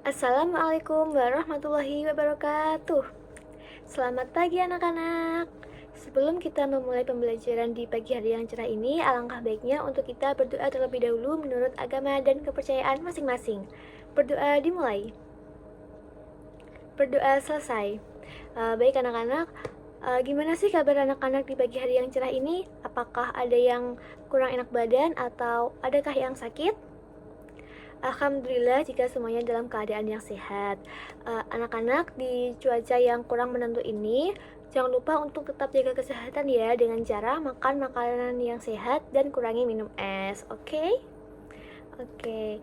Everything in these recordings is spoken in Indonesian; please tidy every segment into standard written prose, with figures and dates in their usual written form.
Assalamualaikum warahmatullahi wabarakatuh. Selamat pagi anak-anak. Sebelum kita memulai pembelajaran di pagi hari yang cerah ini, alangkah baiknya untuk kita berdoa terlebih dahulu menurut agama dan kepercayaan masing-masing. Berdoa dimulai. Berdoa selesai. Baik anak-anak, gimana sih kabar anak-anak di pagi hari yang cerah ini? Apakah ada yang kurang enak badan atau adakah yang sakit? Alhamdulillah jika semuanya dalam keadaan yang sehat. Anak-anak di cuaca yang kurang menentu ini, jangan lupa untuk tetap jaga kesehatan ya dengan cara makan makanan yang sehat dan kurangi minum es, oke? Oke.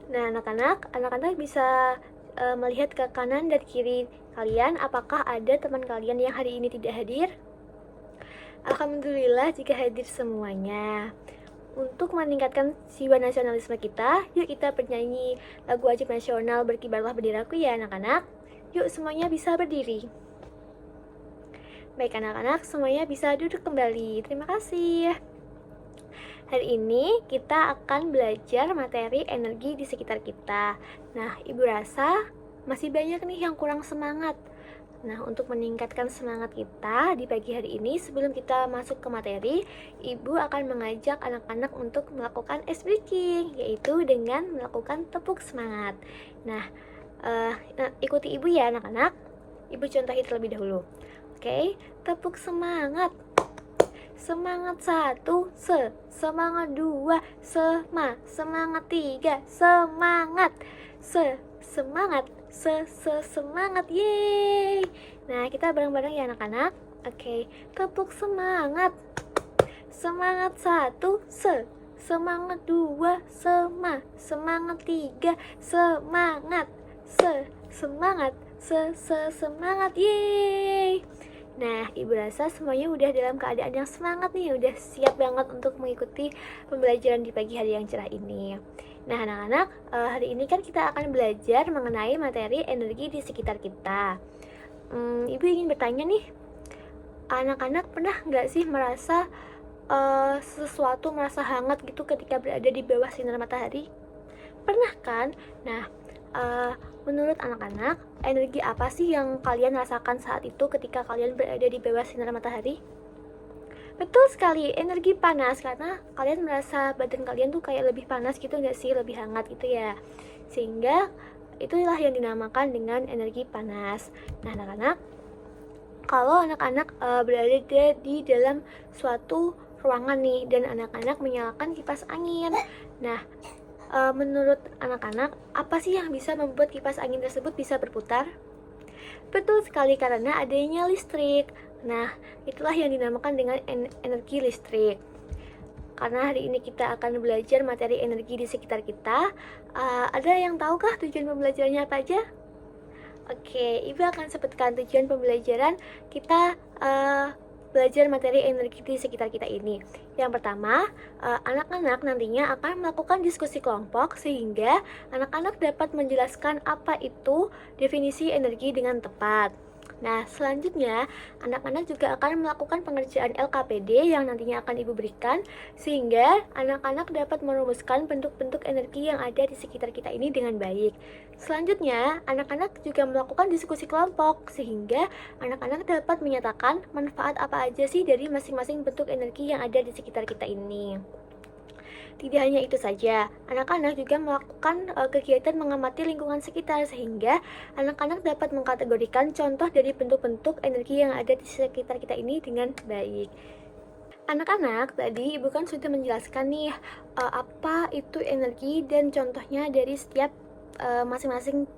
Nah, anak-anak bisa melihat ke kanan dan kiri kalian, apakah ada teman kalian yang hari ini tidak hadir? Alhamdulillah jika hadir semuanya. Untuk meningkatkan jiwa nasionalisme kita, yuk kita bernyanyi lagu wajib nasional Berkibarlah Benderaku ya anak-anak. Yuk semuanya bisa berdiri. Baik anak-anak, semuanya bisa duduk kembali. Terima kasih. Hari ini kita akan belajar materi energi di sekitar kita. Nah, Ibu rasa masih banyak nih yang kurang semangat. Nah, untuk meningkatkan semangat kita di pagi hari ini, sebelum kita masuk ke materi, Ibu akan mengajak anak-anak untuk melakukan ice breaking, yaitu dengan melakukan tepuk semangat. Nah, ikuti Ibu ya anak-anak. Ibu contohin terlebih dahulu. Oke, tepuk semangat. Semangat 1, semangat 2, semangat 3, semangat, semangat, semangat, yeay. Nah, kita bareng-bareng ya anak-anak. Oke, tepuk semangat. Semangat 1, semangat 2, semangat 3, semangat, semangat, semangat, yeay. Nah, Ibu rasa semuanya udah dalam keadaan yang semangat nih, udah siap banget untuk mengikuti pembelajaran di pagi hari yang cerah ini. Nah, anak-anak, hari ini kan kita akan belajar mengenai materi energi di sekitar kita. Ibu ingin bertanya nih, anak-anak pernah nggak sih merasa sesuatu merasa hangat gitu ketika berada di bawah sinar matahari? Pernah kan? Nah, menurut anak-anak, energi apa sih yang kalian rasakan saat itu ketika kalian berada di bawah sinar matahari? Betul sekali, energi panas, karena kalian merasa badan kalian tuh kayak lebih panas gitu nggak sih, lebih hangat gitu ya. Sehingga itulah yang dinamakan dengan energi panas. Nah anak-anak, kalau anak-anak berada di dalam suatu ruangan nih, dan anak-anak menyalakan kipas angin. Nah, menurut anak-anak, apa sih yang bisa membuat kipas angin tersebut bisa berputar? Betul sekali, karena adanya listrik. Nah, itulah yang dinamakan dengan energi listrik. Karena hari ini kita akan belajar materi energi di sekitar kita, ada yang tahukah tujuan pembelajarannya apa aja? Oke, Ibu akan sebutkan tujuan pembelajaran kita belajar materi energi di sekitar kita ini. Yang pertama, anak-anak nantinya akan melakukan diskusi kelompok sehingga anak-anak dapat menjelaskan apa itu definisi energi dengan tepat. Nah, selanjutnya anak-anak juga akan melakukan pengerjaan LKPD yang nantinya akan Ibu berikan sehingga anak-anak dapat merumuskan bentuk-bentuk energi yang ada di sekitar kita ini dengan baik. Selanjutnya, anak-anak juga melakukan diskusi kelompok sehingga anak-anak dapat menyatakan manfaat apa aja sih dari masing-masing bentuk energi yang ada di sekitar kita ini. Tidak hanya itu saja, anak-anak juga melakukan kegiatan mengamati lingkungan sekitar sehingga anak-anak dapat mengkategorikan contoh dari bentuk-bentuk energi yang ada di sekitar kita ini dengan baik. Anak-anak, tadi Ibu kan sudah menjelaskan nih apa itu energi dan contohnya dari setiap masing-masing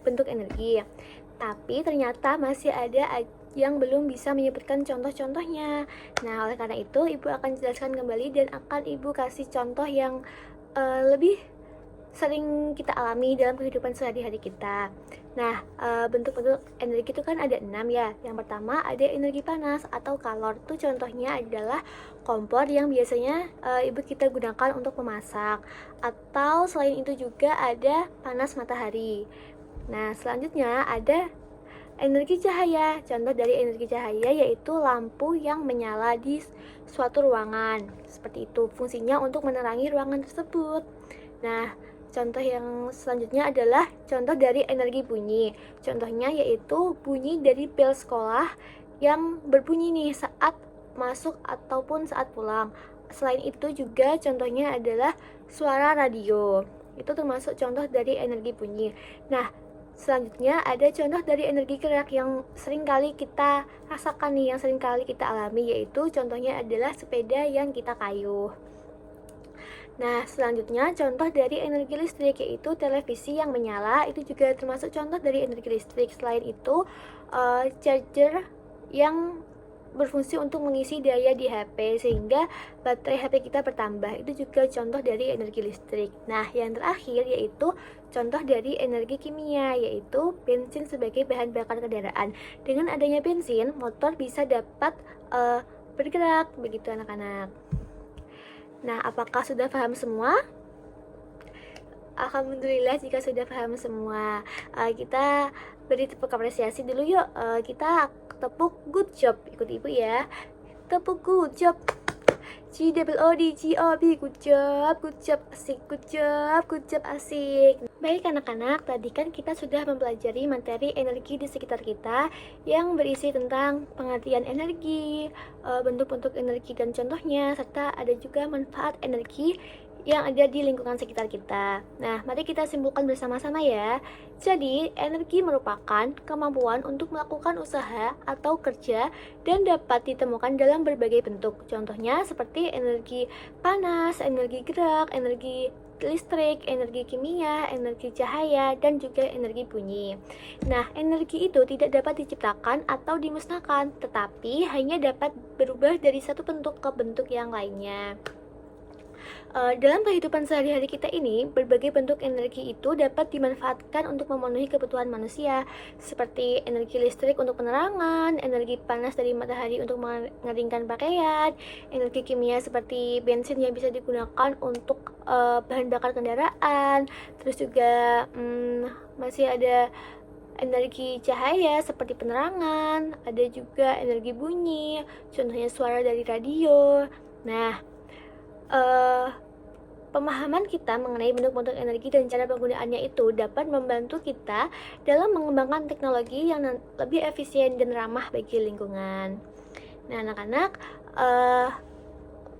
bentuk energi. Tapi ternyata masih ada yang belum bisa menyebutkan contoh-contohnya. Nah, oleh karena itu Ibu akan jelaskan kembali dan akan Ibu kasih contoh yang lebih sering kita alami dalam kehidupan sehari-hari kita. Nah, bentuk-bentuk energi itu kan ada 6 ya. Yang pertama ada energi panas atau kalor. Itu contohnya adalah kompor yang biasanya ibu kita gunakan untuk memasak. Atau selain itu juga ada panas matahari. Nah, selanjutnya ada energi cahaya. Contoh dari energi cahaya yaitu lampu yang menyala di suatu ruangan. Seperti itu, fungsinya untuk menerangi ruangan tersebut. Nah, contoh yang selanjutnya adalah contoh dari energi bunyi. Contohnya yaitu bunyi dari bel sekolah yang berbunyi nih saat masuk ataupun saat pulang. Selain itu juga contohnya adalah suara radio. Itu termasuk contoh dari energi bunyi. Nah, selanjutnya ada contoh dari energi gerak yang sering kali kita rasakan nih, yang sering kali kita alami, yaitu contohnya adalah sepeda yang kita kayuh. Nah, selanjutnya contoh dari energi listrik yaitu televisi yang menyala, itu juga termasuk contoh dari energi listrik. Selain itu, charger yang berfungsi untuk mengisi daya di HP sehingga baterai HP kita bertambah, itu juga contoh dari energi listrik. Nah, yang terakhir yaitu contoh dari energi kimia, yaitu bensin sebagai bahan bakar kendaraan. Dengan adanya bensin, motor bisa dapat bergerak, begitu anak-anak. Nah, apakah sudah paham semua? Alhamdulillah jika sudah paham semua. Kita beri tepuk apresiasi dulu yuk. Kita tepuk good job. Ikut ibu ya. Tepuk good job. GOOD, good job, asik, good job, asik. Baik anak-anak, tadi kan kita sudah mempelajari materi energi di sekitar kita yang berisi tentang pengertian energi, bentuk-bentuk energi dan contohnya, serta ada juga manfaat energi yang ada di lingkungan sekitar kita. Nah, mari kita simpulkan bersama-sama ya. Jadi, energi merupakan kemampuan untuk melakukan usaha atau kerja dan dapat ditemukan dalam berbagai bentuk. Contohnya seperti energi panas, energi gerak, energi listrik, energi kimia, energi cahaya, dan juga energi bunyi. Nah, energi itu tidak dapat diciptakan atau dimusnahkan, tetapi hanya dapat berubah dari satu bentuk ke bentuk yang lainnya. Dalam kehidupan sehari-hari kita ini, berbagai bentuk energi itu dapat dimanfaatkan untuk memenuhi kebutuhan manusia, seperti energi listrik untuk penerangan, energi panas dari matahari untuk mengeringkan pakaian, energi kimia seperti bensin yang bisa digunakan untuk bahan bakar kendaraan, terus juga masih ada energi cahaya seperti penerangan, ada juga energi bunyi, contohnya suara dari radio. Nah, pemahaman kita mengenai bentuk-bentuk energi dan cara penggunaannya itu dapat membantu kita dalam mengembangkan teknologi yang lebih efisien dan ramah bagi lingkungan. Nah, anak-anak,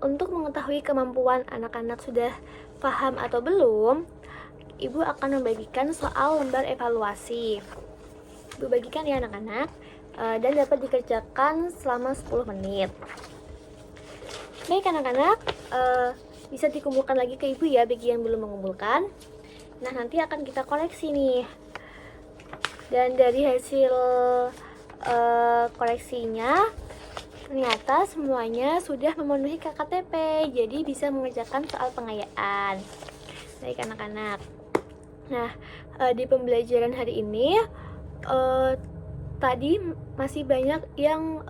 untuk mengetahui kemampuan anak-anak sudah paham atau belum, Ibu akan membagikan soal lembar evaluasi. Ibu bagikan ya anak-anak, dan dapat dikerjakan selama 10 menit. Baik anak-anak, bisa dikumpulkan lagi ke ibu ya bagi yang belum mengumpulkan. Nah, nanti akan kita koleksi nih. Dan dari hasil koleksinya, ternyata semuanya sudah memenuhi KKTP, jadi bisa mengerjakan soal pengayaan. Baik anak-anak. Nah, di pembelajaran hari ini, tadi masih banyak yang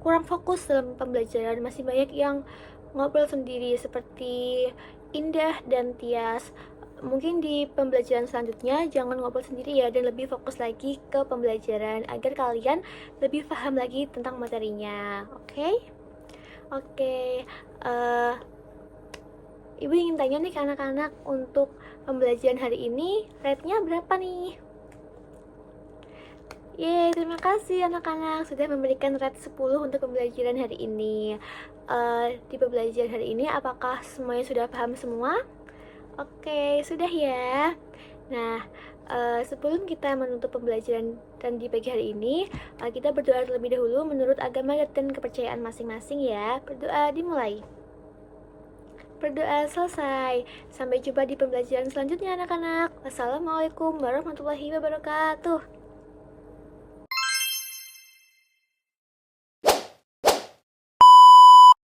kurang fokus dalam pembelajaran, masih banyak yang ngobrol sendiri seperti Indah dan Tias. Mungkin di pembelajaran selanjutnya jangan ngobrol sendiri ya, dan lebih fokus lagi ke pembelajaran agar kalian lebih paham lagi tentang materinya. Oke? Ibu ingin tanya nih ke anak-anak, untuk pembelajaran hari ini rate-nya berapa nih? Yeay, terima kasih anak-anak sudah memberikan rate 10 untuk pembelajaran hari ini. Di pembelajaran hari ini apakah semuanya sudah paham semua? Oke, sudah ya. Nah, sebelum kita menutup pembelajaran dan di pagi hari ini, kita berdoa terlebih dahulu menurut agama dan kepercayaan masing-masing ya. Berdoa dimulai. Berdoa selesai. Sampai jumpa di pembelajaran selanjutnya anak-anak. Wassalamualaikum warahmatullahi wabarakatuh.